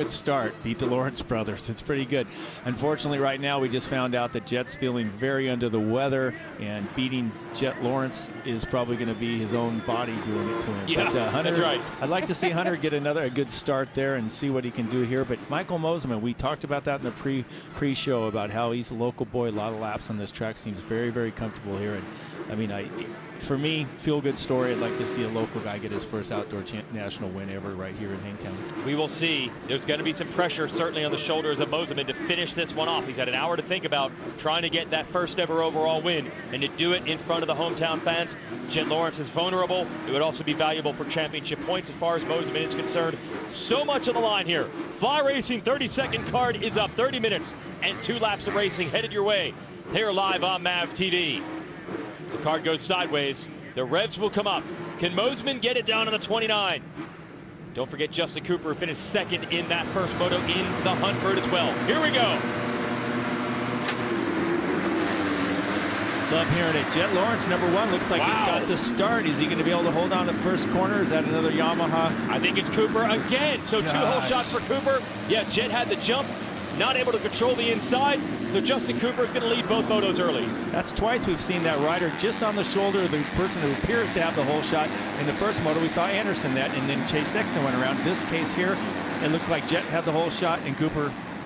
Good start, beat the Lawrence brothers. It's pretty good. Unfortunately, right now we just found out that Jet's feeling very under the weather, and beating Jet Lawrence is probably going to be his own body doing it to him. Yeah, but, Hunter, that's right. I'd like to see Hunter get a good start there and see what he can do here. But Michael Mosiman, we talked about that in the pre-show about how he's a local boy. A lot of laps on this track, seems very, very comfortable here. And I mean, for me, feel-good story. I'd like to see a local guy get his first outdoor national win ever right here in Hangtown. We will see. There's going to be some pressure certainly on the shoulders of Mosiman to finish this one off. He's had an hour to think about trying to get that first ever overall win, and to do it in front of the hometown fans. Jet Lawrence is vulnerable. It would also be valuable for championship points as far as Mosiman is concerned. So much on the line here. Fly Racing 30-second card is up. 30 minutes and 2 laps of racing headed your way. Here live on MAV TV. The card goes sideways. The revs will come up. Can Mosiman get it down on the 29? Don't forget Justin Cooper, who finished second in that first moto in the hunt for it as well. Here we go. Love hearing it. Jet Lawrence, number 1, looks like he's got the start. Is he going to be able to hold on to the first corner? Is that another Yamaha? I think it's Cooper again. So 2 whole shots for Cooper. Yeah, Jet had the jump. Not able to control the inside, so Justin Cooper is going to lead both motos early. That's twice we've seen that rider just on the shoulder of the person who appears to have the whole shot. In the first moto, we saw Anderson that, and then Chase Sexton went around. This case here, it looks like Jet had the whole shot, and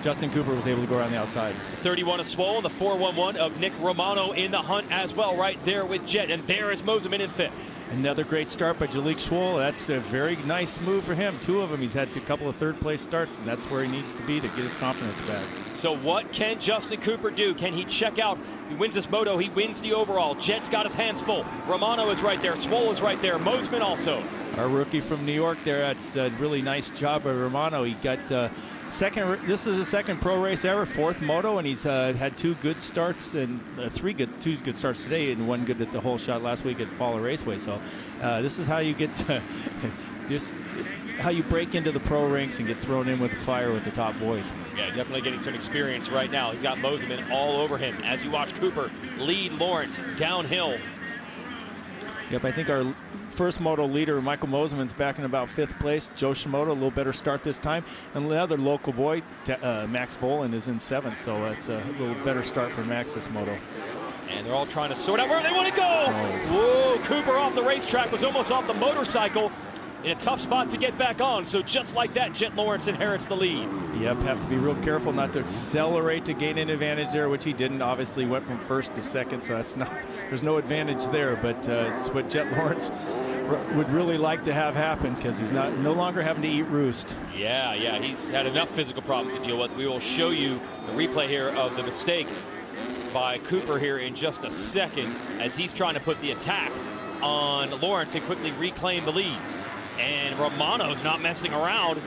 Justin Cooper was able to go around the outside. 31 of Swole, the 411 of Nick Romano in the hunt as well, right there with Jet, and there is Mosiman in 5th. Another great start by Jalek Schwoll. That's a very nice move for him. 2 of them. He's had a couple of third-place starts, and that's where he needs to be to get his confidence back. So what can Justin Cooper do? Can he check out? He wins this moto. He wins the overall. Jet's got his hands full. Romano is right there. Swole is right there. Mosiman also. Our rookie from New York there. That's a really nice job by Romano. He got second. This is his second pro race ever, 4th moto, and he's had 2 good starts and 2 good starts today, and 1 good at the whole shot last week at Paula Raceway. So this is how you get how you break into the pro ranks and get thrown in with the fire with the top boys. Yeah, definitely getting some experience right now. He's got Mosiman all over him as you watch Cooper lead Lawrence downhill. Yep, I think our first moto leader, Michael Mosiman's back in about 5th place. Joe Shimoda, a little better start this time. And the other local boy, Max Volan, is in 7th, so it's a little better start for Max this moto. And they're all trying to sort out where they want to go. Whoa, Cooper off the racetrack, was almost off the motorcycle. In a tough spot to get back on, so just like that, Jet Lawrence inherits the lead. Yep, have to be real careful not to accelerate to gain an advantage there, which he didn't. Obviously went from 1st to 2nd, so there's no advantage there, but it's what Jet Lawrence would really like to have happen, because he's no longer having to eat roost. Yeah, he's had enough physical problems to deal with. We will show you the replay here of the mistake by Cooper here in just a second, as he's trying to put the attack on Lawrence and quickly reclaim the lead. And Romano's not messing around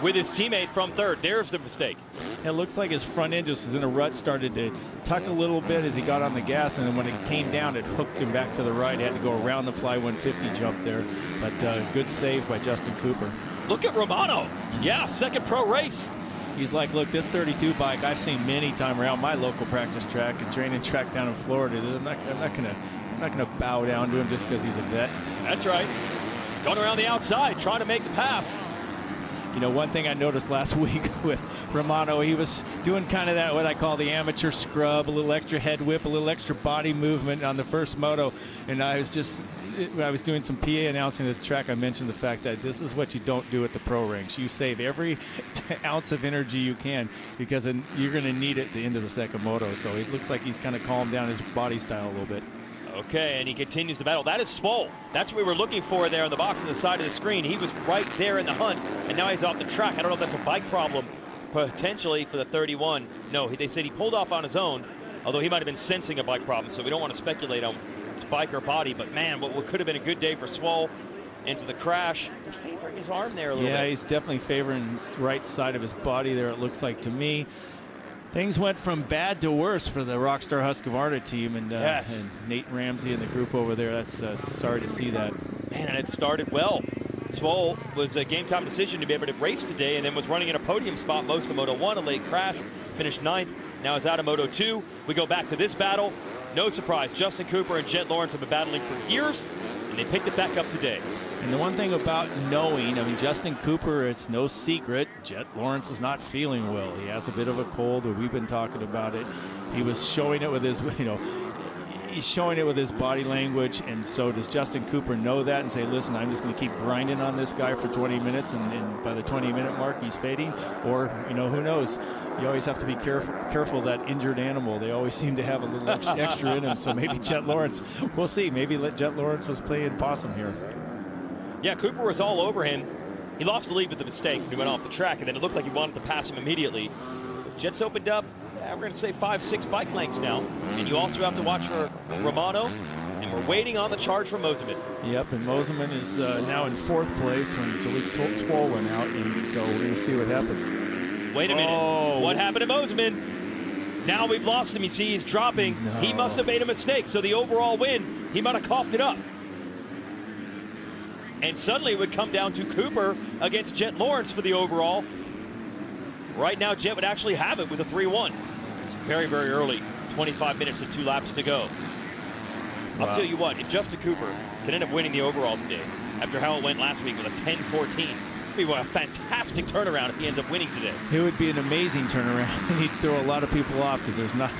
with his teammate from 3rd. There's the mistake. It looks like his front end just was in a rut, started to tuck a little bit as he got on the gas, and then when it came down, it hooked him back to the right. He had to go around the Fly 150 jump there, but good save by Justin Cooper. Look at Romano. Yeah, 2nd pro race. He's like, look, this 32 bike I've seen many times around my local practice track and training track down in Florida. I'm not gonna bow down to him just because he's a vet. That's right. Going around the outside, trying to make the pass. You know, one thing I noticed last week with Romano, he was doing kind of that, what I call the amateur scrub, a little extra head whip, a little extra body movement on the first moto. And I was doing some PA announcing at the track, I mentioned the fact that this is what you don't do at the pro ranks. You save every ounce of energy you can, because then you're going to need it at the end of the second moto. So it looks like he's kind of calmed down his body style a little bit. Okay, and he continues the battle. That is Swole. That's what we were looking for there on the box on the side of the screen. He was right there in the hunt, and now he's off the track. I don't know if that's a bike problem, potentially, for the 31. No, they said he pulled off on his own, although he might have been sensing a bike problem, so we don't want to speculate on it's bike or body. But, man, what could have been a good day for Swole into the crash. He's favoring his arm there a little bit. Yeah, he's definitely favoring his right side of his body there, it looks like to me. Things went from bad to worse for the Rockstar Husqvarna team, and Nate Ramsey and the group over there. That's sorry to see that. Man, and it started well. Swole was a game-time decision to be able to race today, and then was running in a podium spot most of Moto 1. A late crash, finished 9th. Now is out of Moto 2. We go back to this battle. No surprise, Justin Cooper and Jet Lawrence have been battling for years, and they picked it back up today. And the one thing about knowing, I mean, Justin Cooper, it's no secret, Jet Lawrence is not feeling well. He has a bit of a cold, but we've been talking about it. He was showing it with his, he's showing it with his body language, and so does Justin Cooper know that and say, listen, I'm just going to keep grinding on this guy for 20 minutes, and by the 20-minute mark, he's fading? Or, who knows? You always have to be careful that injured animal. They always seem to have a little extra in him, so maybe Jet Lawrence, we'll see. Maybe Jet Lawrence was playing possum here. Yeah, Cooper was all over him. He lost the lead with the mistake. He went off the track, and then it looked like he wanted to pass him immediately. Jets opened up, we're going to say 5-6 bike lengths now. And you also have to watch for Romano, and we're waiting on the charge from Moseman. Yep, and Moseman is now in 4th place when Talik Swollen out, and so we're going to see what happens. Wait a minute. Oh. What happened to Moseman? Now we've lost him. You see he's dropping. No. He must have made a mistake, so the overall win, he might have coughed it up. And suddenly it would come down to Cooper against Jet Lawrence for the overall. Right now, Jet would actually have it with a 3-1. It's very, very early. 25 minutes and 2 laps to go. Wow. I'll tell you what, if Justin Cooper can end up winning the overall today, after how it went last week with a 10-14, it would be a fantastic turnaround if he ends up winning today. It would be an amazing turnaround, and he'd throw a lot of people off because there's not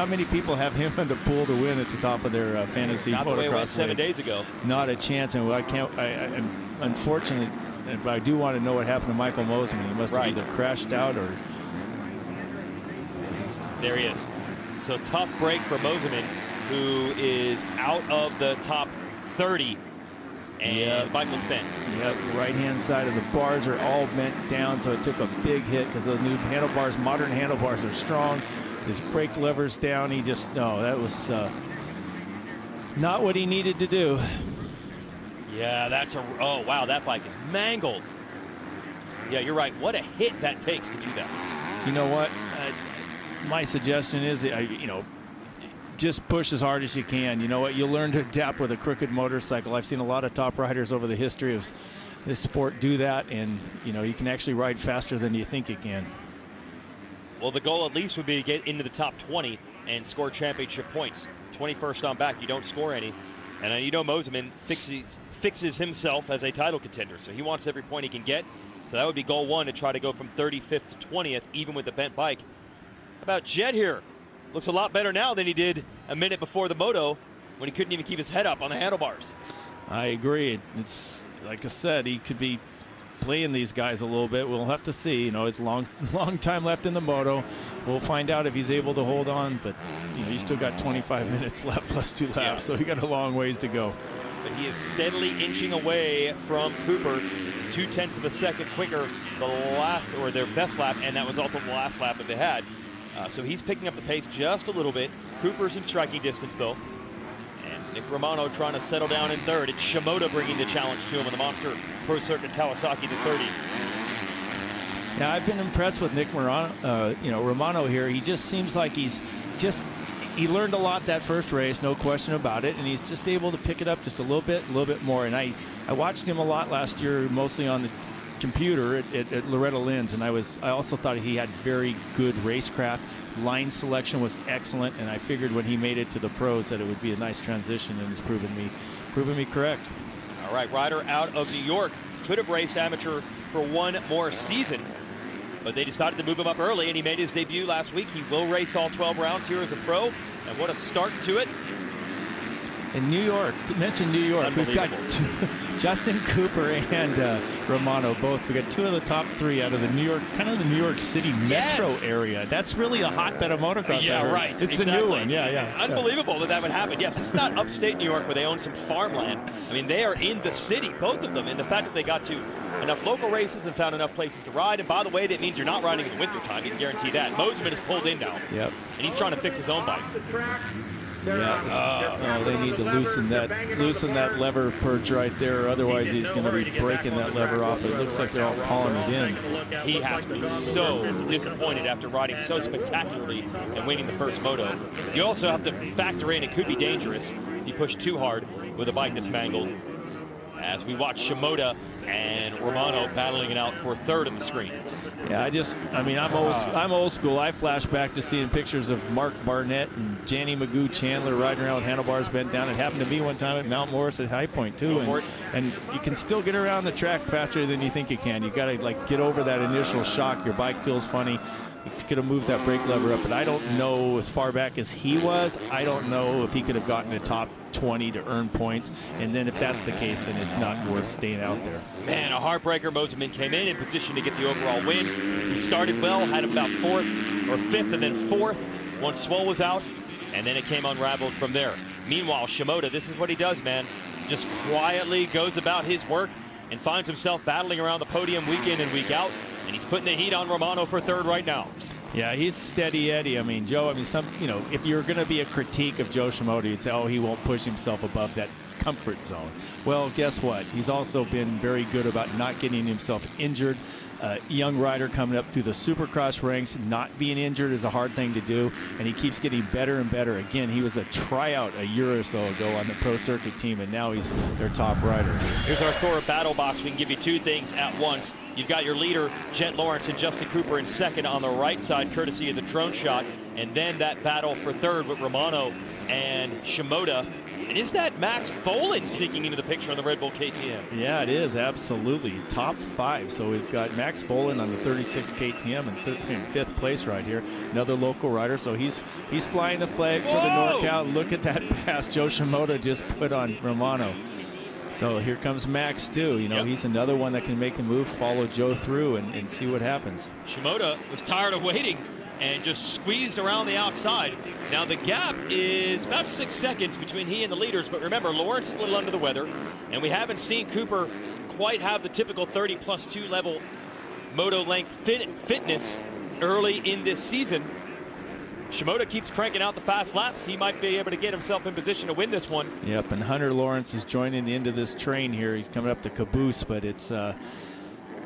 many people have him in the pool to win at the top of their fantasy motocross. Not the way it was 7 days ago. Not a chance, and I'm unfortunate, but I do want to know what happened to Michael Moseman. He must have either crashed out or... There he is. So tough break for Moseman, who is out of the top 30. And Michael's bent. Yep, right-hand side of the bars are all bent down, so it took a big hit because those new handlebars, modern handlebars, are strong. His brake lever's down. He just, that was not what he needed to do. Yeah, oh, wow, that bike is mangled. Yeah, you're right. What a hit that takes to do that. You know what? My suggestion is, just push as hard as you can. You know what? You'll learn to adapt with a crooked motorcycle. I've seen a lot of top riders over the history of this sport do that, and, you can actually ride faster than you think you can. Well, the goal at least would be to get into the top 20 and score championship points. 21st on back, you don't score any. And Moseman fixes himself as a title contender, so he wants every point he can get. So that would be goal 1, to try to go from 35th to 20th, even with the bent bike. How about Jet here? Looks a lot better now than he did a minute before the Moto, when he couldn't even keep his head up on the handlebars. I agree. It's like I said, he could be playing these guys a little bit. We'll have to see. It's long time left in the Moto. We'll find out if he's able to hold on, but he's still got 25 minutes left plus 2 laps, so he got a long ways to go. But he is steadily inching away from Cooper. It's 0.2 of a second quicker their best lap, and that was also the last lap that they had. So he's picking up the pace just a little bit. Cooper's in striking distance, though. And Nick Romano trying to settle down in 3rd. It's Shimoda bringing the challenge to him in the Monster Pro Circuit Kawasaki to 30. Yeah, I've been impressed with Nick Romano here. He just seems like he learned a lot that first race, no question about it, and he's just able to pick it up just a little bit more. And I watched him a lot last year, mostly on the computer at Loretta Lynn's, and I also thought he had very good racecraft. Line selection was excellent, and I figured when he made it to the pros that it would be a nice transition, and it's proven me correct. All right, rider out of New York could have raced amateur for 1 more season, but they decided to move him up early, and he made his debut last week. He will race all 12 rounds here as a pro, and what a start to it. In New York, to mention New York, we've got Justin Cooper and Romano both. We got 2 of the top 3 out of the New York City metro area. That's really a hotbed of motocross. Yeah, right. It's exactly. the new one. Yeah. Unbelievable that would happen. Yes, it's not upstate New York where they own some farmland. I mean, they are in the city, both of them. And the fact that they got to enough local races and found enough places to ride. And by the way, that means you're not riding in the wintertime. You can guarantee that. Moseman is pulled in now. Yep. And he's trying to fix his own bike. Yeah, they need to loosen that lever perch right there, otherwise he's going to be breaking that lever off. It looks like they're all calling it in. He has to be so disappointed after riding so spectacularly and winning the first Moto. You also have to factor in it could be dangerous if you push too hard with a bike that's mangled. As we watch Shimoda and Romano battling it out for 3rd on the screen. Yeah, I'm old school. I flash back to seeing pictures of Mark Barnett and Janny Magoo Chandler riding around with handlebars bent down. It happened to me one time at Mount Morris at High Point too. And And you can still get around the track faster than you think you can. You got to like get over that initial shock. Your bike feels funny. You could have moved that brake lever up, but I don't know, as far back as he was, I don't know if he could have gotten the top 20 to earn points. And then if that's the case, then it's not worth staying out there. Man, a heartbreaker. Moseman came in position to get the overall win. He started well, had about 4th or 5th, and then 4th once Swole was out, and then it came unraveled from there. Meanwhile, Shimoda, this is what he does, man. Just quietly goes about his work and finds himself battling around the podium week in and week out. And he's putting the heat on Romano for 3rd right now. Yeah, he's steady Eddie. I mean, Joe, if you're going to be a critique of Joe Shimoda, you'd say, oh, he won't push himself above that comfort zone. Well, guess what? He's also been very good about not getting himself injured. Young rider coming up through the Supercross ranks, not being injured is a hard thing to do, and he keeps getting better and better. Again, he was a tryout a year or so ago on the Pro Circuit team, and now he's their top rider. Here's our Thor battle box. We can give you 2 things at once. You've got your leader, Jet Lawrence, and Justin Cooper in 2nd on the right side, courtesy of the drone shot, and then that battle for 3rd with Romano and Shimoda. And is that Max Folan sneaking into the picture on the Red Bull KTM? Yeah, it is, absolutely. Top 5. So we've got Max Folan on the 36 KTM in 5th place right here. Another local rider. So he's flying the flag for the NorCal. Look at that pass Joe Shimoda just put on Romano. So here comes Max too. He's another one that can make the move, follow Joe through, and see what happens. Shimoda was tired of waiting and just squeezed around the outside. Now the gap is about 6 seconds between he and the leaders, but remember, Lawrence is a little under the weather, and we haven't seen Cooper quite have the typical 30+2 level moto length fitness early in this season. Shimoda keeps cranking out the fast laps. He might be able to get himself in position to win this one. Yep, and Hunter Lawrence is joining the end of this train here. He's coming up to Caboose, but it's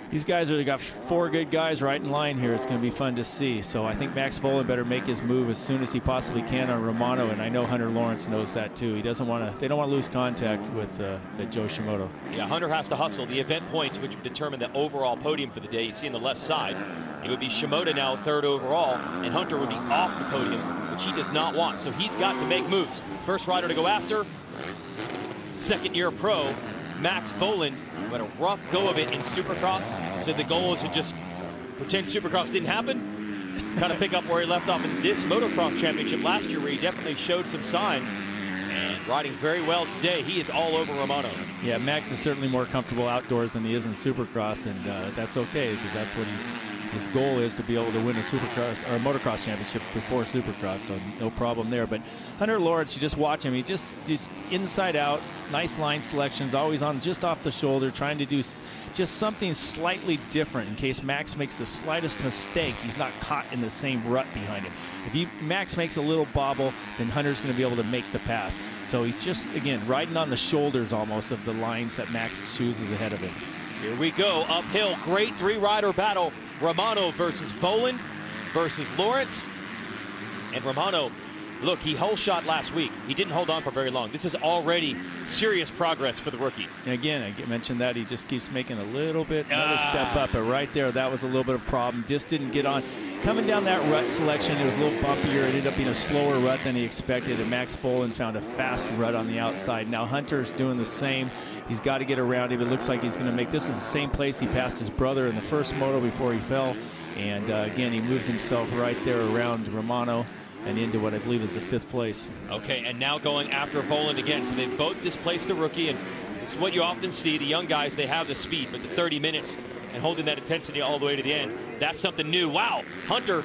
these guys have got 4 good guys right in line here. It's going to be fun to see. So I think Max Folan better make his move as soon as he possibly can on Romano, and I know Hunter Lawrence knows that too. He doesn't want to. They don't want to lose contact with Joe Shimoda. Yeah, Hunter has to hustle. The event points, which would determine the overall podium for the day, you see on the left side. It would be Shimoda now 3rd overall, and Hunter would be off the podium, which he does not want. So he's got to make moves. First rider to go after, 2nd-year pro, Max Folan. Had a rough go of it in Supercross. So the goal is to just pretend Supercross didn't happen, kind of pick up where he left off in this Motocross championship last year, where he definitely showed some signs. And riding very well today. He is all over Romano. Yeah, Max is certainly more comfortable outdoors than he is in Supercross, and that's okay, because that's what his goal is, to be able to win a Supercross or a Motocross championship before Supercross, so no problem there. But Hunter Lawrence, you just watch him. He's just inside out, nice line selections, always on just off the shoulder, trying to do just something slightly different in case Max makes the slightest mistake. He's not caught in the same rut behind him. If Max makes a little bobble, then Hunter's going to be able to make the pass. So he's just, again, riding on the shoulders almost of the lines that Max chooses ahead of him. Here we go, uphill, great 3-rider battle. Romano versus Folan versus Lawrence. And Romano, look, he hole shot last week. He didn't hold on for very long. This is already serious progress for the rookie. And again, I mentioned that he just keeps making a little bit, another step up. But right there, that was a little bit of a problem. Just didn't get on. Coming down that rut selection, it was a little bumpier. It ended up being a slower rut than he expected. And Max Folan found a fast rut on the outside. Now Hunter's doing the same. He's got to get around him. It looks like he's going to make this is the same place he passed his brother in the first moto before he fell. And again, he moves himself right there around Romano and into what I believe is the 5th place. Okay, and now going after Folan again. So they've both displaced the rookie, and this is what you often see. The young guys, they have the speed, but the 30 minutes and holding that intensity all the way to the end, that's something new. Wow, Hunter,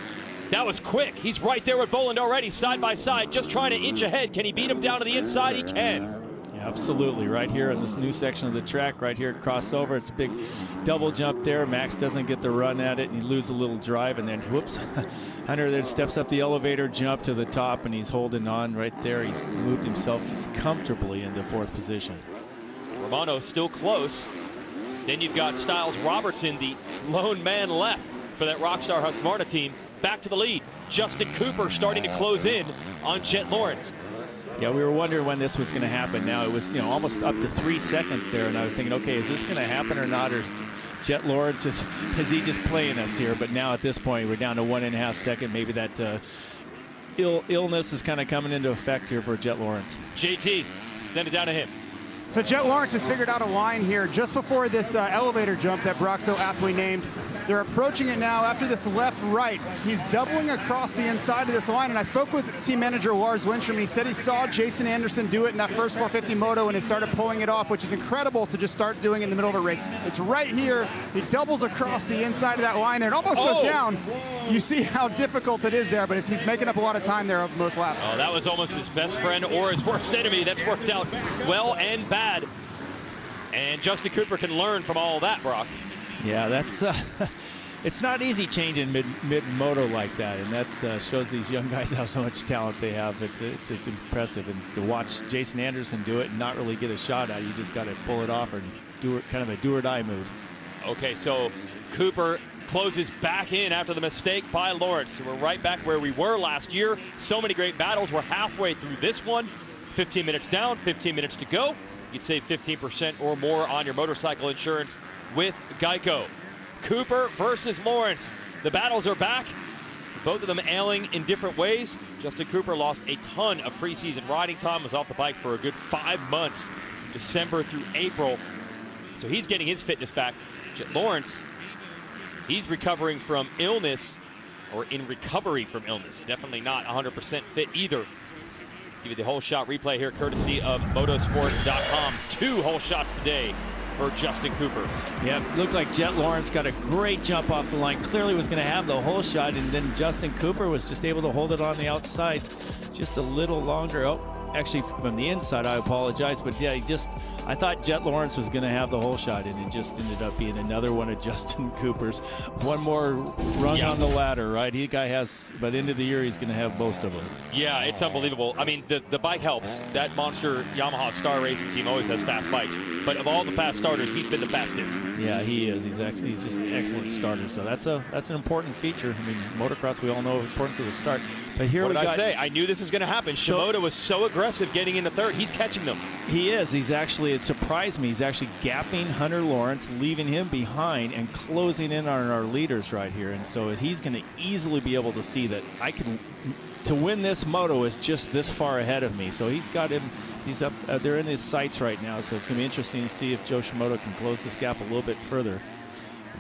that was quick. He's right there with Folan already, side by side, just trying to inch ahead. Can he beat him down to the inside? He can. Absolutely, right here in this new section of the track, right here, crossover. It's a big double jump there. Max doesn't get the run at it, and he loses a little drive, and then whoops, Hunter then steps up the elevator jump to the top, and he's holding on right there. He's moved himself comfortably into 4th position. Romano still close. Then you've got Styles Robertson, the lone man left for that Rockstar Husqvarna team, back to the lead. Justin Cooper starting to close in on Jet Lawrence. Yeah, we were wondering when this was going to happen. Now it was, almost up to 3 seconds there, and I was thinking, okay, is this going to happen or not? Or is Jet Lawrence is he just playing us here? But now at this point, we're down to 1.5 seconds. Maybe that illness is kind of coming into effect here for Jet Lawrence. JT, send it down to him. So Jet Lawrence has figured out a line here just before this elevator jump that Brock so aptly named. They're approaching it now after this left-right. He's doubling across the inside of this line, and I spoke with team manager Lars Lindstrom, and he said he saw Jason Anderson do it in that first 450 Moto, and he started pulling it off, which is incredible to just start doing in the middle of a race. It's right here. He doubles across the inside of that line there. It almost goes down. You see how difficult it is there, but he's making up a lot of time there of most laps. Oh, that was almost his best friend or his worst enemy. That's worked out well and bad. And Justin Cooper can learn from all that, Brock. Yeah, that's it's not easy changing mid-moto like that, and that shows these young guys how so much talent they have. It's impressive, and to watch Jason Anderson do it and not really get a shot at it, you just got to pull it off or do it, kind of a do-or-die move. Okay, so Cooper closes back in after the mistake by Lawrence. We're right back where we were last year. So many great battles. We're halfway through this one. 15 minutes down, 15 minutes to go. You'd save 15% or more on your motorcycle insurance with Geico. Cooper versus Lawrence. The battles are back. Both of them ailing in different ways. Justin Cooper lost a ton of preseason riding time, was off the bike for a good 5 months, December through April. So he's getting his fitness back. Lawrence, he's recovering from illness, or in recovery from illness. Definitely not 100% fit either. Give you the whole shot replay here, courtesy of motosport.com. 2 whole shots today for Justin Cooper. Yeah, it looked like Jet Lawrence got a great jump off the line. Clearly was going to have the whole shot, and then Justin Cooper was just able to hold it on the outside just a little longer. Oh, actually from the inside, I apologize. But yeah, I thought Jet Lawrence was going to have the whole shot, and it just ended up being another one of Justin Cooper's. One more rung on the ladder, right? He guy has, by the end of the year, he's going to have most of them. Yeah, it's unbelievable. I mean, the bike helps. That monster Yamaha Star Racing team always has fast bikes. But of all the fast starters, he's been the fastest. Yeah, he is. He's just an excellent starter. So that's an important feature. I mean, motocross, we all know the importance of the start. But here what did I say? I knew this was going to happen. Shimoda was so aggressive getting into third. He's catching them. He is. It surprised me. He's actually gapping Hunter Lawrence, leaving him behind, and closing in on our leaders right here. And so he's going to easily be able to see that to win this moto is just this far ahead of me. So he's got him. He's up. They're in his sights right now. So it's going to be interesting to see if Joe Shimoda can close this gap a little bit further.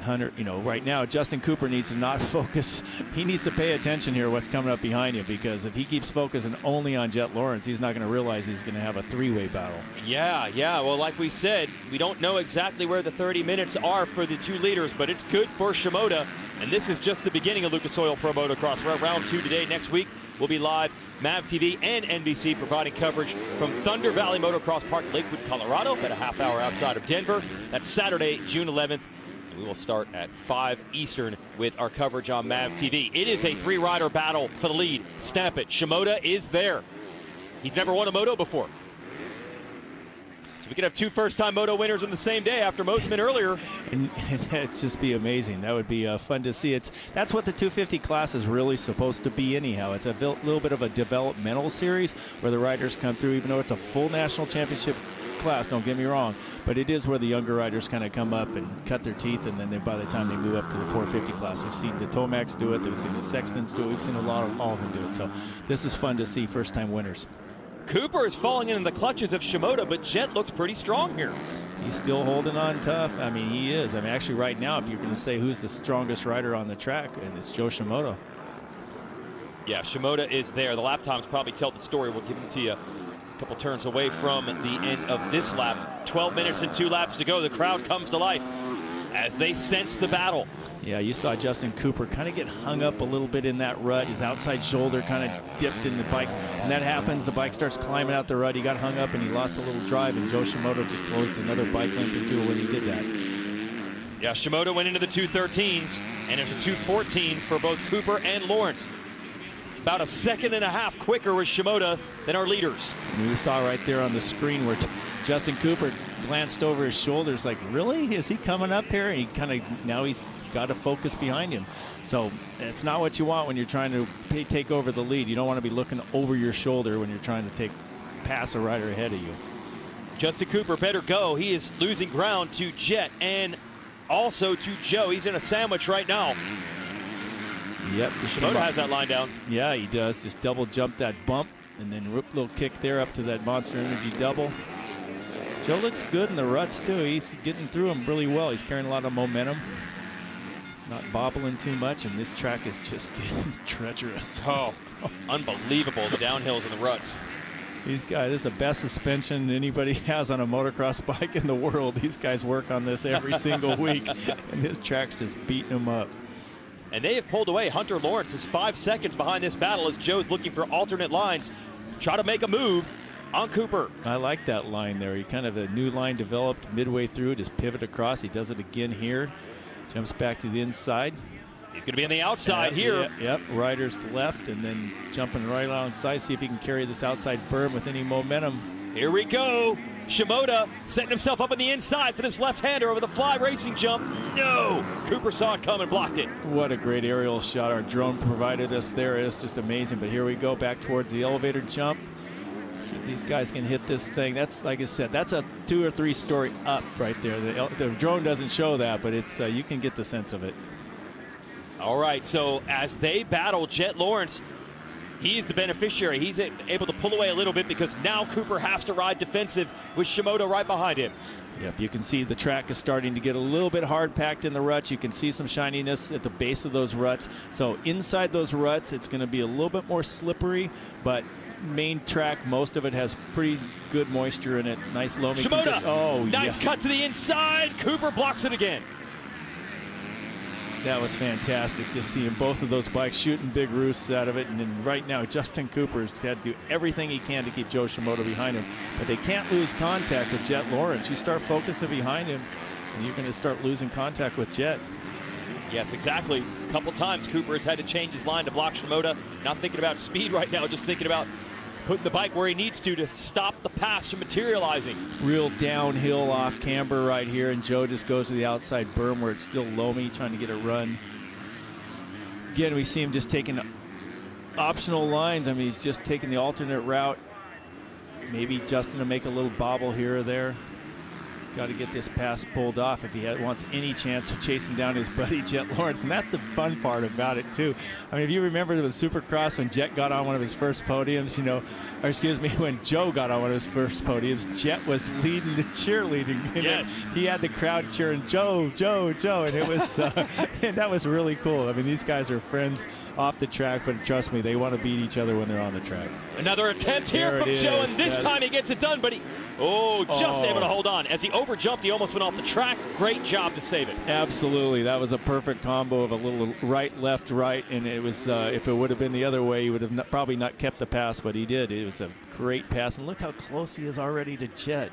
Hunter, right now, Justin Cooper needs to not focus. He needs to pay attention here what's coming up behind him, because if he keeps focusing only on Jet Lawrence, he's not going to realize he's going to have a 3-way battle. Yeah. Well, like we said, we don't know exactly where the 30 minutes are for the 2 leaders, but it's good for Shimoda. And this is just the beginning of Lucas Oil Pro Motocross. We're at round 2 today. Next week, we'll be live, MAV TV and NBC, providing coverage from Thunder Valley Motocross Park, Lakewood, Colorado, about a half hour outside of Denver. That's Saturday, June 11th. We will start at 5 Eastern with our coverage on MAV TV. It is a 3-rider battle for the lead. Stamp it. Shimoda is there. He's never won a moto before. So we could have 2 first-time moto winners on the same day after Mosiman earlier. And that'd just be amazing. That would be fun to see. That's what the 250 class is really supposed to be anyhow. It's a little bit of a developmental series where the riders come through, even though it's a full national championship class, don't get me wrong, but it is where the younger riders kind of come up and cut their teeth, and then by the time they move up to the 450 class, we've seen the Tomacs do it, we've seen the Sextons do it, we've seen all of them do it. So this is fun to see first-time winners. Cooper is falling into the clutches of Shimoda, but Jet looks pretty strong here. He's still holding on tough. I mean, he is. I mean, actually, right now, if you're going to say who's the strongest rider on the track, and it's Joe Shimoda. Yeah, Shimoda is there. The lap times probably tell the story. We'll give them to you. Couple turns away from the end of this lap. 12 minutes and 2 laps to go. The crowd comes to life as they sense the battle. Yeah, you saw Justin Cooper kind of get hung up a little bit in that rut. His outside shoulder kind of dipped in the bike. When that happens, the bike starts climbing out the rut. He got hung up and he lost a little drive, and Joe Shimoda just closed another bike length or 2 when he did that. Yeah, Shimoda went into the 213s, and it's a 214 for both Cooper and Lawrence. About a second and a half quicker was Shimoda than our leaders. And we saw right there on the screen where Justin Cooper glanced over his shoulders like, really? Is he coming up here? And now he's got to focus behind him. So it's not what you want when you're trying to take over the lead. You don't want to be looking over your shoulder when you're trying to pass a rider ahead of you. Justin Cooper better go. He is losing ground to Jet and also to Joe. He's in a sandwich right now. Yep. Shimoda has that line down. Yeah, he does. Just double jump that bump and then little kick there up to that Monster Energy double. Joe looks good in the ruts, too. He's getting through them really well. He's carrying a lot of momentum. He's not bobbling too much, and this track is just getting treacherous. Oh, unbelievable, the downhills and the ruts. These guys, this is the best suspension anybody has on a motocross bike in the world. These guys work on this every single week, and this track's just beating them up. And they have pulled away. Hunter Lawrence is 5 seconds behind this battle as Joe's looking for alternate lines. Try to make a move on Cooper. I like that line there. He kind of a new line developed midway through, just pivot across. He does it again here. Jumps back to the inside. He's going to be on the outside here. Yep, rider's left and then jumping right alongside. See if he can carry this outside berm with any momentum. Here we go. Shimoda setting himself up on the inside for this left-hander over the fly racing jump. No! Cooper saw it come and blocked it. What a great aerial shot our drone provided us there. It's just amazing. But here we go back towards the elevator jump. See if these guys can hit this thing. That's, like I said, that's a 2 or 3 story up right there. The drone doesn't show that, but it's you can get the sense of it. All right, so as they battle Jet Lawrence, he's the beneficiary. He's able to pull away a little bit because now Cooper has to ride defensive with Shimoda right behind him. Yep, you can see the track is starting to get a little bit hard packed in the ruts. You can see some shininess at the base of those ruts. So inside those ruts, it's going to be a little bit more slippery, but main track, most of it has pretty good moisture in it. Nice loamy. Shimoda, oh, nice yeah. cut to the inside. Cooper blocks it again. That was fantastic, just seeing both of those bikes shooting big roosts out of it. And then right now, Justin Cooper's had to do everything he can to keep Joe Shimoda behind him. But they can't lose contact with Jet Lawrence. You start focusing behind him, and you're going to start losing contact with Jet. Yes, exactly. A couple times Cooper has had to change his line to block Shimoda. Not thinking about speed right now, just thinking about putting the bike where he needs to stop the pass from materializing. Real downhill off camber right here, and Joe just goes to the outside berm where it's still loamy, trying to get a run. Again, we see him just taking optional lines. I mean, he's just taking the alternate route. Maybe Justin to make a little bobble here or there. He's got to get this pass pulled off if he wants any chance of chasing down his buddy Jet Lawrence. And that's the fun part about it, too. I mean, if you remember the Supercross when Jet got on one of his first podiums, you know, or excuse me, when Joe got on one of his first podiums, Jet was leading the cheerleading. Yes. He had the crowd cheering, Joe, Joe, Joe. And it was, and that was really cool. I mean, these guys are friends off the track, but trust me, they want to beat each other when they're on the track. Another attempt here from Joe, and this time he gets it done, but he, just able to hold on. As he overjumped, he almost went off the track. Great job to save it. Absolutely. That was a perfect combo of a little right, left, right, and it was, if it would have been the other way, he would have probably not kept the pass, but he did. It was a great pass, and look how close he is already to Jet.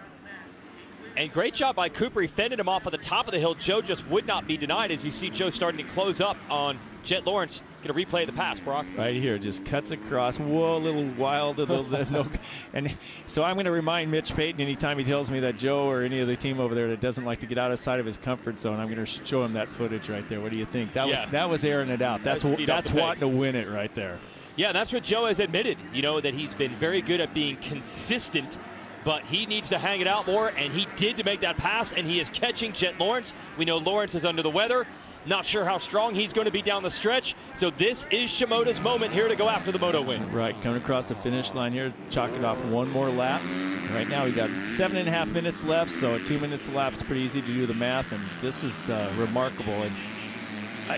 And great job by Cooper. He fended him off at the top of the hill. Joe just would not be denied as you see Joe starting to close up on Jet Lawrence. Going to replay the pass, Brock. Right here, just cuts across. Whoa, a little wild. And so I'm going to remind Mitch Payton anytime he tells me that Joe or any of the team over there that doesn't like to get outside of his comfort zone, I'm going to show him that footage right there. What do you think? That was airing it out. That's wanting to win it right there. Yeah, that's what Joe has admitted, you know, that he's been very good at being consistent, but he needs to hang it out more, and he did to make that pass, and he is catching Jet Lawrence. We know Lawrence is under the weather. Not sure how strong he's going to be down the stretch. So this is Shimoda's moment here to go after the moto win. Right, coming across the finish line here, chalk it off one more lap. Right now we got 7.5 minutes left, so 2 minutes a lap is pretty easy to do the math, and this is remarkable. And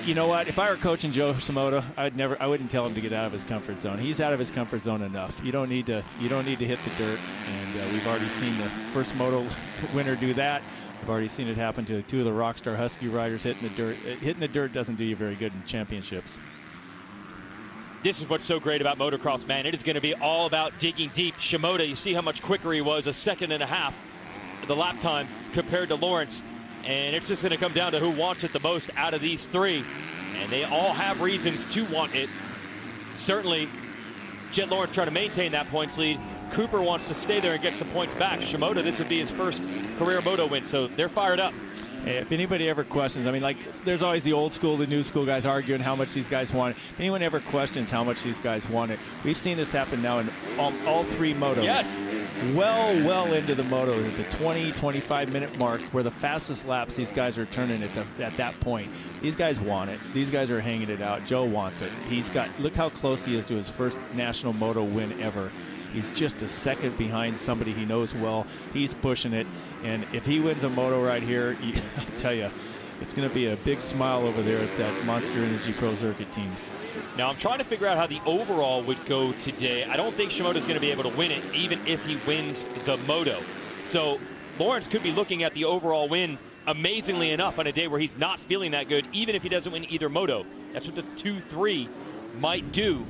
you know what? If I were coaching Joe Shimoda, I wouldn't tell him to get out of his comfort zone. He's out of his comfort zone enough. You don't need to hit the dirt, and we've already seen the first moto winner do that. I've already seen it happen to 2 of the Rockstar Husky riders hitting the dirt. Hitting the dirt doesn't do you very good in championships. This is what's so great about motocross, man. It is going to be all about digging deep. Shimoda, you see how much quicker he was, 1.5 seconds the lap time compared to Lawrence. And it's just going to come down to who wants it the most out of these 3. And they all have reasons to want it. Certainly, Jet Lawrence trying to maintain that points lead. Cooper wants to stay there and get some points back. Shimoda, this would be his first career moto win, so they're fired up. Hey, if anybody ever questions, I mean, like, there's always the old school, the new school guys arguing how much these guys want it. If anyone ever questions how much these guys want it, we've seen this happen now in all 3 motos. Yes. Well into the moto, at the 20, 25-minute mark, where the fastest laps these guys are turning at that point. These guys want it. These guys are hanging it out. Joe wants it. Look how close he is to his first national moto win ever. He's just a second behind somebody he knows well. He's pushing it, and if he wins a moto right here, I tell you, it's going to be a big smile over there at that Monster Energy Pro Circuit teams. Now, I'm trying to figure out how the overall would go today. I don't think Shimoda's going to be able to win it, even if he wins the moto. So Lawrence could be looking at the overall win, amazingly enough, on a day where he's not feeling that good, even if he doesn't win either moto. That's what the 2-3 might do,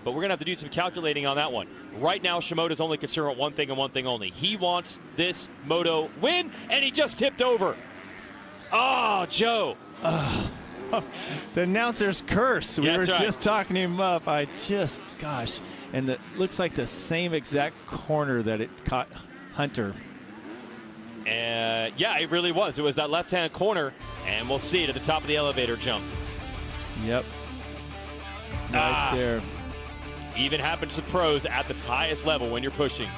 but we're going to have to do some calculating on that one. Right now, Shimoda's only concerned with one thing and one thing only. He wants this moto win, and he just tipped over. Oh, Joe. The announcer's curse. We were That's right. just talking him up. Gosh. And it looks like the same exact corner that it caught Hunter. Yeah, it really was. It was that left-hand corner, and we'll see it at the top of the elevator jump. Yep. Right there. Even happens to pros at the highest level when you're pushing.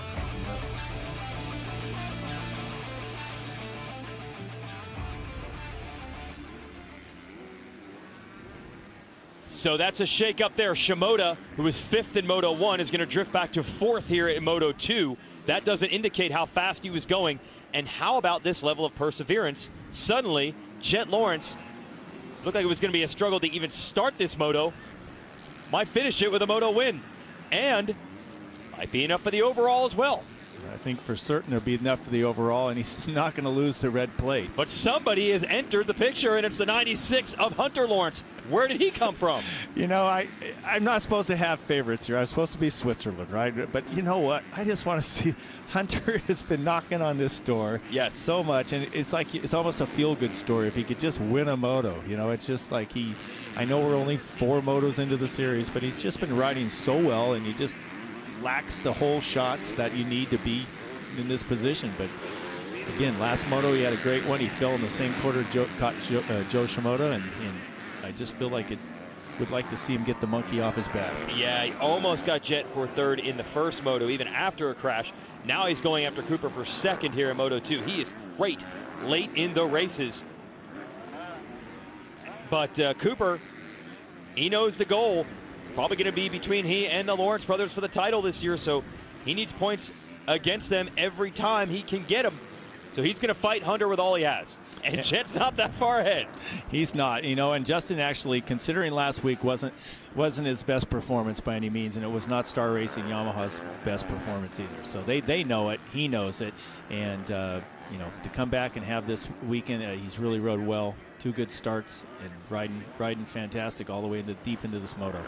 So that's a shake up there. Shimoda, who was 5th in Moto 1, is going to drift back to 4th here in Moto 2. That doesn't indicate how fast he was going. And how about this level of perseverance? Suddenly, Jet Lawrence looked like it was going to be a struggle to even start this moto. Might finish it with a moto win. And might be enough for the overall as well. I think for certain it'll be enough for the overall, and he's not going to lose the red plate. But somebody has entered the picture, and it's the 96 of Hunter Lawrence. Where did he come from? You know, I'm not supposed to have favorites here. I'm supposed to be Switzerland, right? But you know what? I just want to see. Hunter has been knocking on this door so much, and it's like it's almost a feel-good story if he could just win a moto. You know, it's just like I know we're only 4 motos into the series, but he's just been riding so well, and he just lacks the whole shots that you need to be in this position. But again, last moto he had a great one. He fell in the same quarter caught Joe Shimoda, and I just feel like it would like to see him get the monkey off his back. Yeah, he almost got Jet for 3rd in the first moto, even after a crash. Now he's going after Cooper for 2nd here in Moto 2. He is great late in the races. But Cooper, he knows the goal. It's probably going to be between he and the Lawrence brothers for the title this year, so he needs points against them every time he can get them. So he's going to fight Hunter with all he has. And Jet's not that far ahead. He's not, you know, and Justin actually, considering last week wasn't his best performance by any means, and it was not Star Racing Yamaha's best performance either. So they know it, he knows it, and you know, to come back and have this weekend, he's really rode well. 2 good starts and riding fantastic all the way deep into this moto.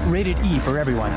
Rated E for everyone.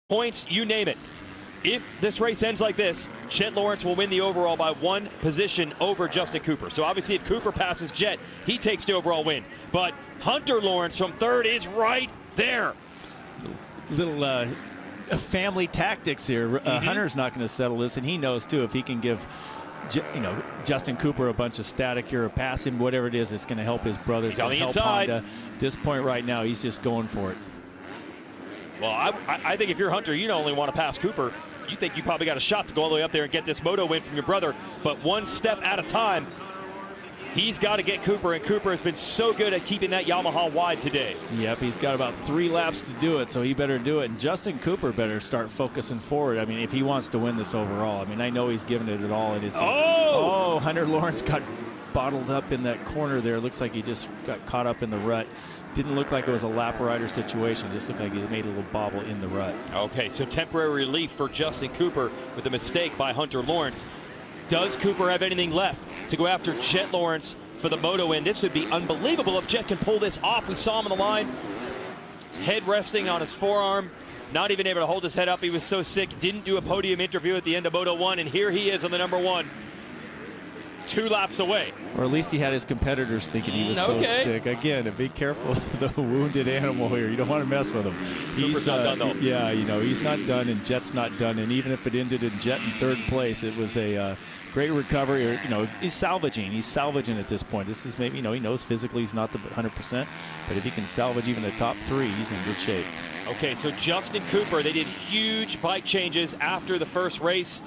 Points, you name it. If this race ends like this, Jet Lawrence will win the overall by 1 position over Justin Cooper. So obviously if Cooper passes Jet, he takes the overall win. But Hunter Lawrence from 3rd is right there. Little family tactics here. Hunter's not going to settle this, and he knows too if he can give Justin Cooper a bunch of static here or pass him, whatever it is, it's going to help his brothers. He's on the help inside. Honda. This point right now, he's just going for it. Well, I think if you're Hunter, you don't only want to pass Cooper. You think you probably got a shot to go all the way up there and get this moto win from your brother. But 1 step at a time, he's got to get Cooper, and Cooper has been so good at keeping that Yamaha wide today. Yep, he's got about 3 laps to do it, so he better do it. And Justin Cooper better start focusing forward. I mean, if he wants to win this overall. I mean, I know he's giving it all. And it's Hunter Lawrence got bottled up in that corner there. Looks like he just got caught up in the rut. Didn't look like it was a lap rider situation. Just looked like he made a little bobble in the rut. Okay, so temporary relief for Justin Cooper with a mistake by Hunter Lawrence. Does Cooper have anything left to go after Jet Lawrence for the Moto win? This would be unbelievable if Jet can pull this off. We saw him on the line. His head resting on his forearm. Not even able to hold his head up. He was so sick. Didn't do a podium interview at the end of Moto 1. And here he is on the number 1. 2 laps away. Or at least he had his competitors thinking he was so sick. Again, be careful of the wounded animal here. You don't want to mess with him. Cooper's not done, though. Yeah, he's not done, and Jet's not done. And even if it ended in Jet in 3rd place, it was a great recovery. He's salvaging. He's salvaging at this point. This is maybe, he knows physically he's not the 100%, but if he can salvage even the top 3, he's in good shape. Okay, so Justin Cooper, they did huge bike changes after the first race.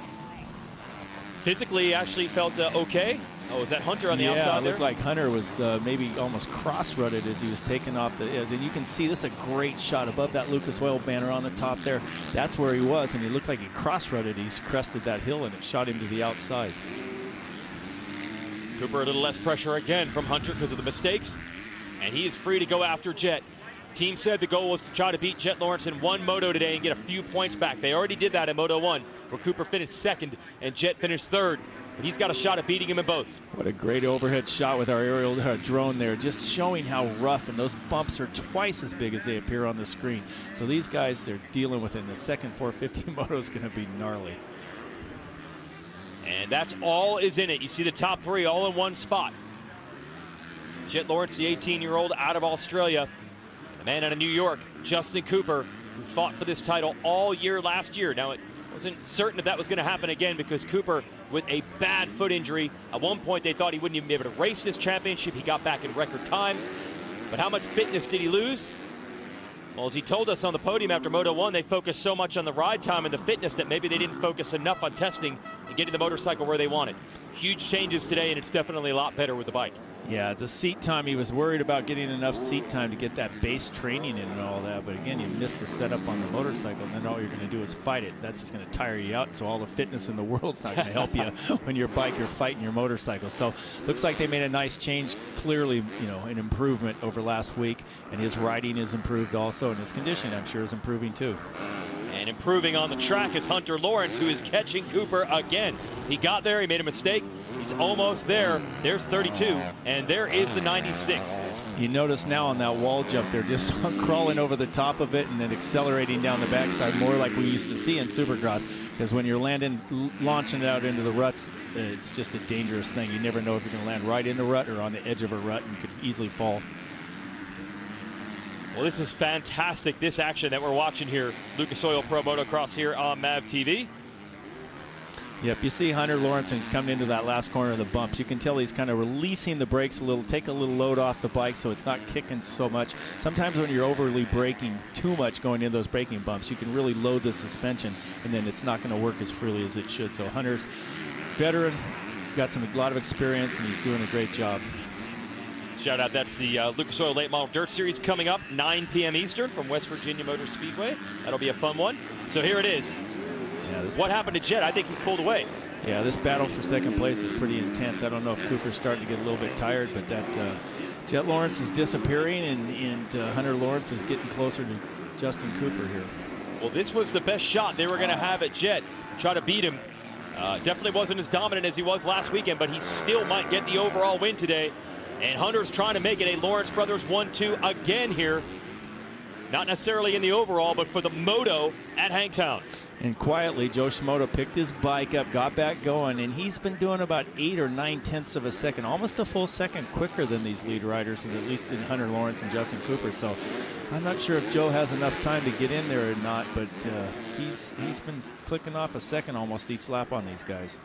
Physically, actually felt okay. Oh, is that Hunter on the outside there? Yeah, it looked like Hunter was maybe almost cross-rutted as he was taking off the edge. And you can see this is a great shot above that Lucas Oil banner on the top there. That's where he was, and he looked like he cross-rutted. He's crested that hill, and it shot him to the outside. Cooper a little less pressure again from Hunter because of the mistakes, and he is free to go after Jet. Team said the goal was to try to beat Jet Lawrence in 1 moto today and get a few points back. They already did that in Moto 1, where Cooper finished 2nd and Jet finished 3rd. But he's got a shot at beating him in both. What a great overhead shot with our aerial drone there, just showing how rough, and those bumps are twice as big as they appear on the screen. So these guys, they're dealing with it. And the second 450 moto is going to be gnarly. And that's all is in it. You see the top 3 all in one spot. Jet Lawrence, the 18-year-old out of Australia. The man out of New York, Justin Cooper, who fought for this title all year last year. Now, it wasn't certain if that was going to happen again because Cooper with a bad foot injury. At one point, they thought he wouldn't even be able to race this championship. He got back in record time. But how much fitness did he lose? Well, as he told us on the podium after Moto 1, they focused so much on the ride time and the fitness that maybe they didn't focus enough on testing and getting the motorcycle where they wanted. Huge changes today, and it's definitely a lot better with the bike. Yeah, the seat time, he was worried about getting enough seat time to get that base training in and all that. But again, you miss the setup on the motorcycle, and then all you're going to do is fight it. That's just going to tire you out. So all the fitness in the world's not going to help you when you're biker fighting your motorcycle. So looks like they made a nice change. Clearly, an improvement over last week. And his riding is improved also, and his conditioning, I'm sure, is improving too. And improving on the track is Hunter Lawrence, who is catching Cooper again. He got there, he made a mistake. He's almost there. There's 32, and there is the 96. You notice now on that wall jump, they're just crawling over the top of it and then accelerating down the backside, more like we used to see in Supercross. Because when you're launching it out into the ruts, it's just a dangerous thing. You never know if you're going to land right in the rut or on the edge of a rut, and you could easily fall. Well, this is fantastic, this action that we're watching here. Lucas Oil Pro Motocross here on MAV TV. Yep, you see Hunter Lawrence, and he's coming into that last corner of the bumps. You can tell he's kind of releasing the brakes a little, take a little load off the bike so it's not kicking so much. Sometimes when you're overly braking too much going into those braking bumps, you can really load the suspension, and then it's not going to work as freely as it should. So Hunter's veteran, got a lot of experience, and he's doing a great job. Shout out, that's the Lucas Oil Late Model Dirt Series coming up, 9 p.m. Eastern from West Virginia Motor Speedway. That'll be a fun one. So here it is. Yeah, what happened to Jet? I think he's pulled away. Yeah, this battle for second place is pretty intense. I don't know if Cooper's starting to get a little bit tired, but that Jet Lawrence is disappearing, and Hunter Lawrence is getting closer to Justin Cooper here. Well, this was the best shot they were going to have at Jet. Try to beat him. Definitely wasn't as dominant as he was last weekend, but he still might get the overall win today. And Hunter's trying to make it a Lawrence Brothers 1-2 again here. Not necessarily in the overall, but for the Moto at Hangtown. And quietly, Joe Shimoda picked his bike up, got back going, and he's been doing about 8 or 9/10 of a second, almost a full second quicker than these lead riders, and at least in Hunter Lawrence and Justin Cooper. So I'm not sure if Joe has enough time to get in there or not, but he's been clicking off a second almost each lap on these guys.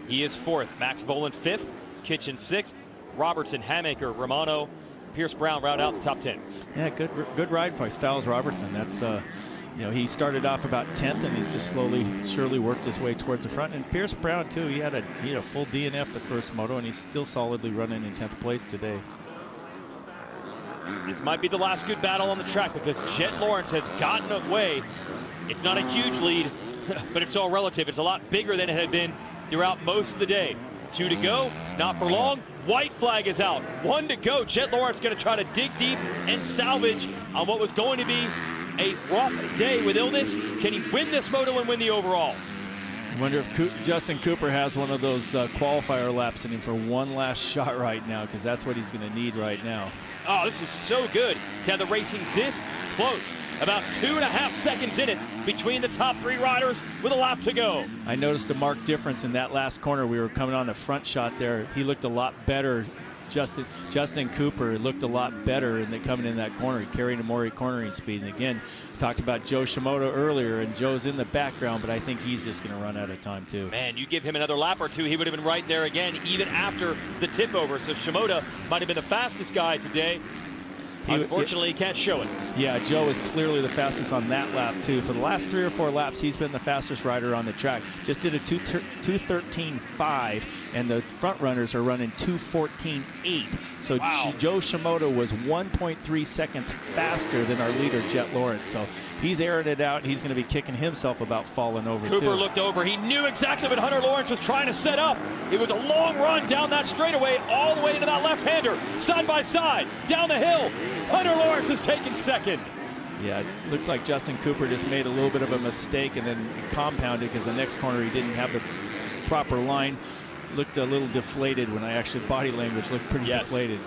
He is 4th. Max Volan 5th. Kitchen 6th. Robertson, Hammaker, Romano, Pierce Brown round out the top 10. Yeah, good ride by Styles Robertson. That's he started off about 10th, and he's just slowly, surely worked his way towards the front. And Pierce Brown too. He had a full DNF the first moto, and he's still solidly running in 10th place today. This might be the last good battle on the track because Jet Lawrence has gotten away. It's not a huge lead, but it's all relative. It's a lot bigger than it had been throughout most of the day. 2 to go, not for long. White flag is out. 1 to go. Jet Lawrence going to try to dig deep and salvage on what was going to be a rough day with illness. Can he win this moto and win the overall? I wonder if Justin Cooper has one of those qualifier laps in him for one last shot right now, because that's what he's going to need right now. Oh, this is so good to have the racing this close. About 2.5 seconds in it between the top 3 riders with a lap to go. I noticed a marked difference in that last corner. We were coming on the front shot there. He looked a lot better. Justin Cooper looked a lot better coming in that corner. He carried a more cornering speed. And again, talked about Joe Shimoda earlier, and Joe's in the background, but I think he's just going to run out of time too. Man, you give him another lap or two, he would have been right there again, even after the tip over. So Shimoda might have been the fastest guy today. Unfortunately, he can't show it. Yeah, Joe is clearly the fastest on that lap, too. For the last 3 or 4 laps, he's been the fastest rider on the track. Just did a 2:13.5, and the front runners are running 2:14.8. So wow. Joe Shimoda was 1.3 seconds faster than our leader, Jet Lawrence. So he's airing it out. He's going to be kicking himself about falling over, too. Cooper looked over. He knew exactly what Hunter Lawrence was trying to set up. It was a long run down that straightaway, all the way into that left-hander, side by side, down the hill. Hunter Lawrence is taking second. Yeah, it looked like Justin Cooper just made a little bit of a mistake and then compounded, because the next corner he didn't have the proper line. Looked a little deflated when body language looked pretty deflated.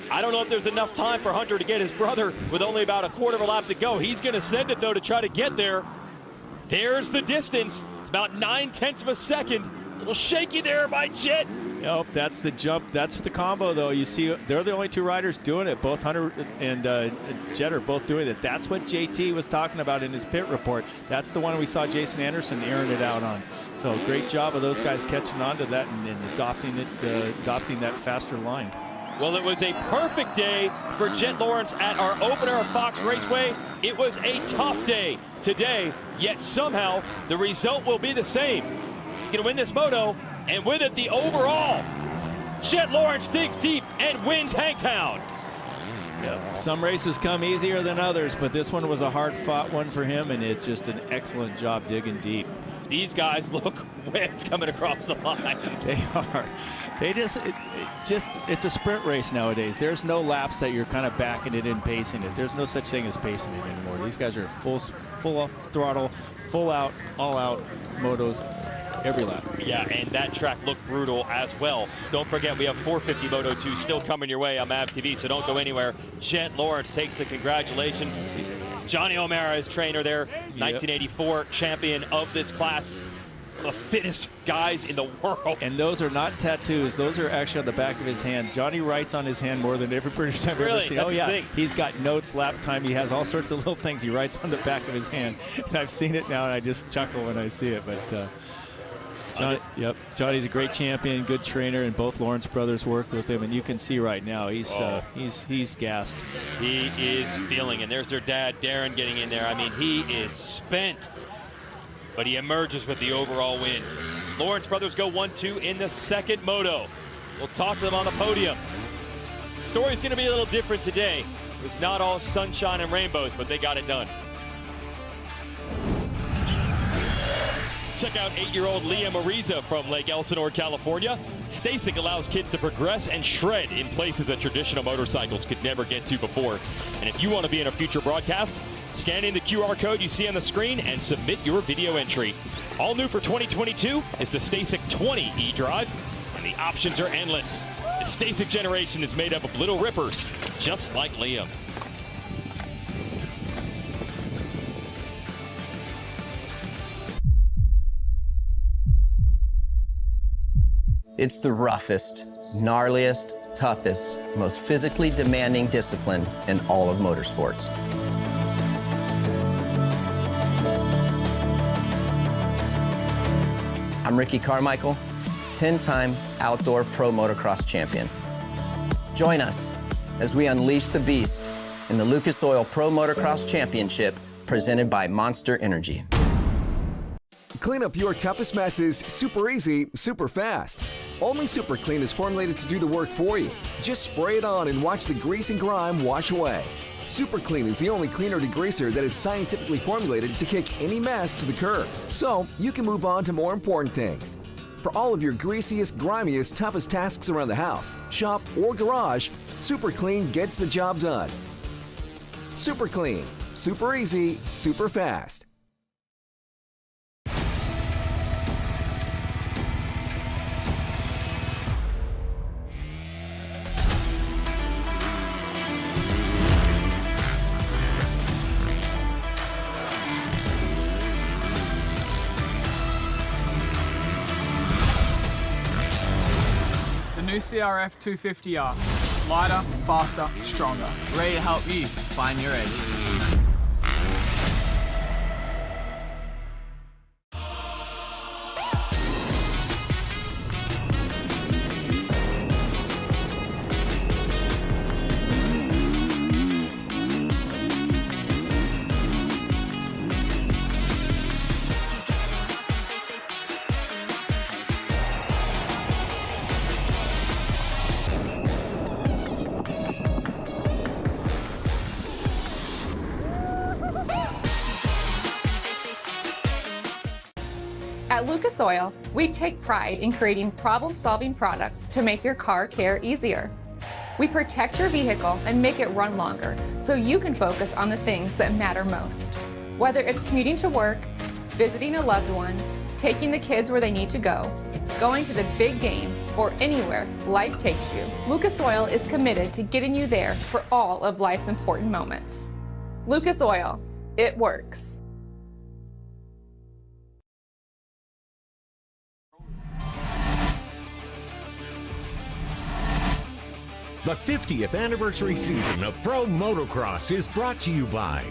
I don't know if there's enough time for Hunter to get his brother with only about a quarter of a lap to go. He's going to send it, though, to try to get there. There's the distance. It's about 9/10 of a second. A little shaky there by Jet. Nope, that's the jump. That's the combo, though. You see, they're the only 2 riders doing it. Both Hunter and Jet are both doing it. That's what JT was talking about in his pit report. That's the one we saw Jason Anderson airing it out on. So great job of those guys catching on to that and adopting that faster line. Well, it was a perfect day for Jet Lawrence at our opener of Fox Raceway. It was a tough day today, yet somehow the result will be the same. He's going to win this moto, and with it the overall. Jet Lawrence digs deep and wins Hangtown. Yep. Some races come easier than others, but this one was a hard-fought one for him, and it's just an excellent job digging deep. These guys look whipped coming across the line. They are. It's a sprint race nowadays. There's no laps that you're kind of backing it in, pacing it. There's no such thing as pacing it anymore. These guys are full throttle, full out, all out motos every lap. Yeah, and that track looked brutal as well. Don't forget, we have 450 Moto 2 still coming your way on MAV TV, so don't go anywhere. Jet Lawrence takes the congratulations. It's Johnny O'Mara, his trainer there, 1984 champion of this class. The fittest guys in the world. And those are not tattoos. Those are actually on the back of his hand. Johnny writes on his hand more than every British I've ever seen. That's his thing. He's got notes, lap time. He has all sorts of little things he writes on the back of his hand. And I've seen it now, and I just chuckle when I see it. But Johnny's a great champion, good trainer, and both Lawrence brothers work with him. And you can see right now he's gassed. He is feeling, and there's their dad, Darren, getting in there. I mean, he is spent. But he emerges with the overall win. Lawrence brothers go 1-2 in the second moto. We'll talk to them on the podium. The story's going to be a little different today. It was not all sunshine and rainbows, but they got it done. Check out 8-year-old Liam Ariza from Lake Elsinore, California. STACYC allows kids to progress and shred in places that traditional motorcycles could never get to before. And if you want to be in a future broadcast, scan in the QR code you see on the screen and submit your video entry. All new for 2022 is the STACYC 20 eDrive, and the options are endless. The STACYC generation is made up of little rippers, just like Liam. It's the roughest, gnarliest, toughest, most physically demanding discipline in all of motorsports. I'm Ricky Carmichael, 10-time outdoor pro motocross champion. Join us as we unleash the beast in the Lucas Oil Pro Motocross Championship presented by Monster Energy. Clean up your toughest messes super easy, super fast. Only Super Clean is formulated to do the work for you. Just spray it on and watch the grease and grime wash away. Super Clean is the only cleaner degreaser that is scientifically formulated to kick any mess to the curb, so you can move on to more important things. For all of your greasiest, grimiest, toughest tasks around the house, shop, or garage, Super Clean gets the job done. Super Clean. Super easy, super fast. New CRF 250R. Lighter, faster, stronger. Ready to help you find your edge. At Lucas Oil, we take pride in creating problem-solving products to make your car care easier. We protect your vehicle and make it run longer so you can focus on the things that matter most. Whether it's commuting to work, visiting a loved one, taking the kids where they need to go, going to the big game, or anywhere life takes you, Lucas Oil is committed to getting you there for all of life's important moments. Lucas Oil, it works. The 50th anniversary season of Pro Motocross is brought to you by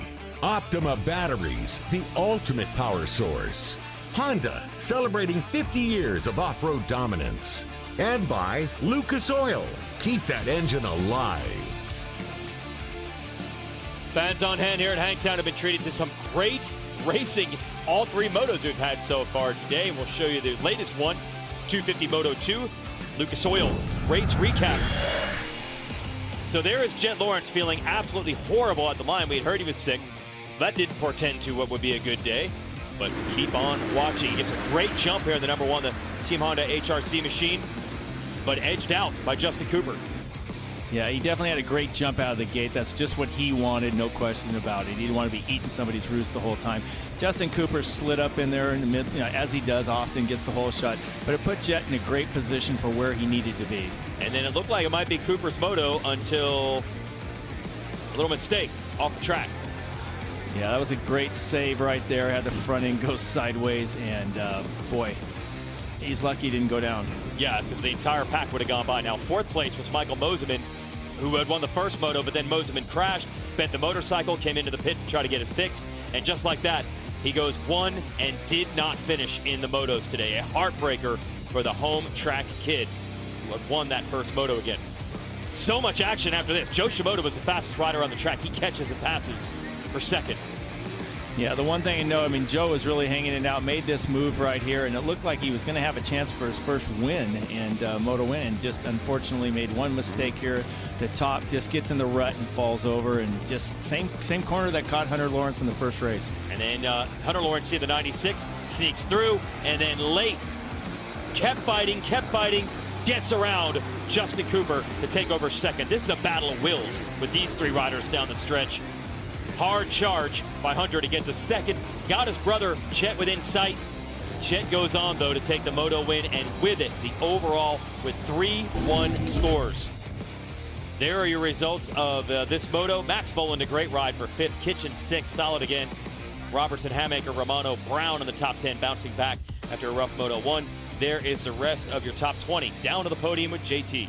Optima Batteries, the ultimate power source. Honda, celebrating 50 years of off-road dominance. And by Lucas Oil, keep that engine alive. Fans on hand here at Hangtown have been treated to some great racing. All three motos we've had so far today. We'll show you the latest one, 250 Moto 2, Lucas Oil race recap. So there is Jet Lawrence feeling absolutely horrible at the line. We had heard he was sick, so that didn't portend to what would be a good day. But keep on watching. He gets a great jump here in the number one, the Team Honda HRC machine, but edged out by Justin Cooper. Yeah, he definitely had a great jump out of the gate. That's just what he wanted, no question about it. He didn't want to be eating somebody's roost the whole time. Justin Cooper slid up in there in the mid, as he does often, gets the whole shot. But it put Jet in a great position for where he needed to be. And then it looked like it might be Cooper's moto until a little mistake off the track. Yeah, that was a great save right there. Had the front end go sideways, and boy, he's lucky he didn't go down. Yeah, because the entire pack would have gone by. Now, fourth place was Michael Moseman, who had won the first moto, but then Moseman crashed, bent the motorcycle, came into the pits to try to get it fixed, and just like that, he goes one and did not finish in the motos today. A heartbreaker for the home track kid who had won that first moto again. So much action after this. Joe Shimoda was the fastest rider on the track. He catches and passes for second. Yeah, the one thing I know, Joe was really hanging it out, made this move right here, and it looked like he was going to have a chance for his first win and Moto win, and just unfortunately made one mistake here. The top just gets in the rut and falls over, and just same corner that caught Hunter Lawrence in the first race. And then Hunter Lawrence see the 96, sneaks through, and then late, kept fighting, gets around Justin Cooper to take over second. This is a battle of wills with these three riders down the stretch. Hard charge by Hunter to get to second. Got his brother Chet within sight. Chet goes on, though, to take the moto win, and with it, the overall with 3-1 scores. There are your results of this moto. Max Boland, a great ride for fifth. Kitchen sixth, solid again. Robertson, Hamaker, Romano, Brown in the top 10, bouncing back after a rough moto one. There is the rest of your top 20. Down to the podium with JT.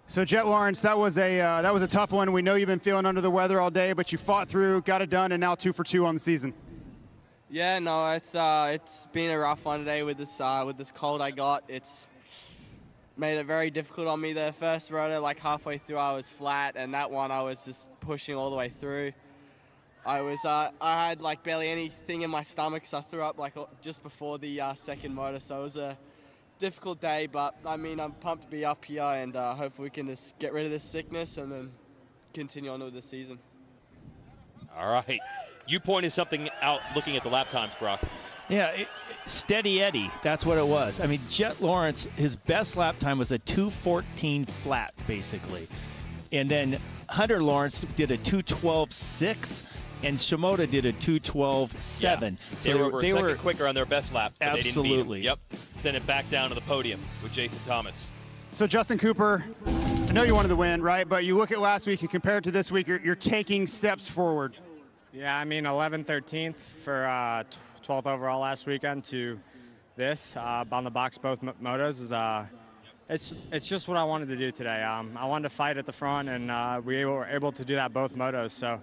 So Jet Lawrence, that was a tough one. We know you've been feeling under the weather all day, but you fought through, got it done, and now 2 for 2 on the season. Yeah, no, it's been a rough one today with this cold I got. It's made it very difficult on me. The first rotor, like halfway through, I was flat, and that one I was just pushing all the way through. I had like barely anything in my stomach, so I threw up like just before the second motor. So it was a difficult day, but I'm pumped to be up here, and hopefully we can just get rid of this sickness and then continue on with the season. All right. You pointed something out looking at the lap times, Brock. Yeah, steady Eddie. That's what it was. I mean, Jet Lawrence, his best lap time was a 2:14 flat, basically. And then Hunter Lawrence did a 2:12.6, and Shimoda did a 2:12.7. Yeah. So they were a second quicker on their best lap. Absolutely. Yep. Send it back down to the podium with Jason Thomas. So Justin Cooper, I know you wanted the win, right? But you look at last week and compare it to this week, you're taking steps forward. Yeah, I mean, 11th, 13th for 12th overall last weekend to this on the box both motos is it's just what I wanted to do today. I wanted to fight at the front, and we were able to do that both motos. So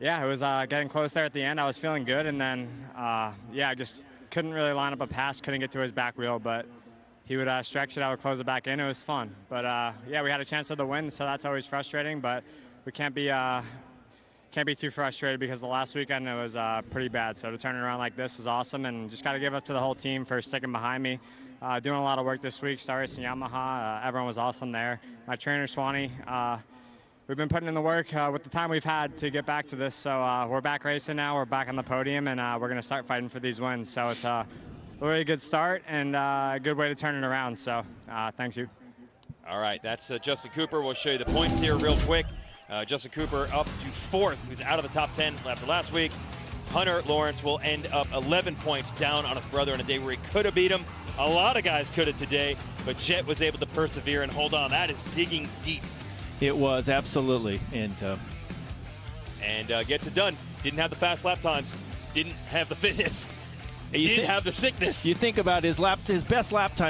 yeah, it was getting close there at the end. I was feeling good, and then yeah, I just couldn't really line up a pass, couldn't get to his back wheel, but he would stretch it, I would close it back in. It was fun. But yeah, we had a chance of the win, so that's always frustrating, but we can't be too frustrated because the last weekend it was pretty bad. So to turn it around like this is awesome, and just got to give up to the whole team for sticking behind me. Doing a lot of work this week, Star Racing Yamaha. Everyone was awesome there. My trainer, Swanee, we've been putting in the work with the time we've had to get back to this. So we're back racing now. We're back on the podium, and we're going to start fighting for these wins. So it's a really good start and a good way to turn it around. So thanks you. All right, that's Justin Cooper. We'll show you the points here real quick. Justin Cooper up to 4th. He was out of the top 10 after last week. Hunter Lawrence will end up 11 points down on his brother on a day where he could have beat him. A lot of guys could have today, but Jet was able to persevere and hold on. That is digging deep. It was, absolutely. And gets it done. Didn't have the fast lap times. Didn't have the fitness. Didn't have the sickness. You think about his best lap time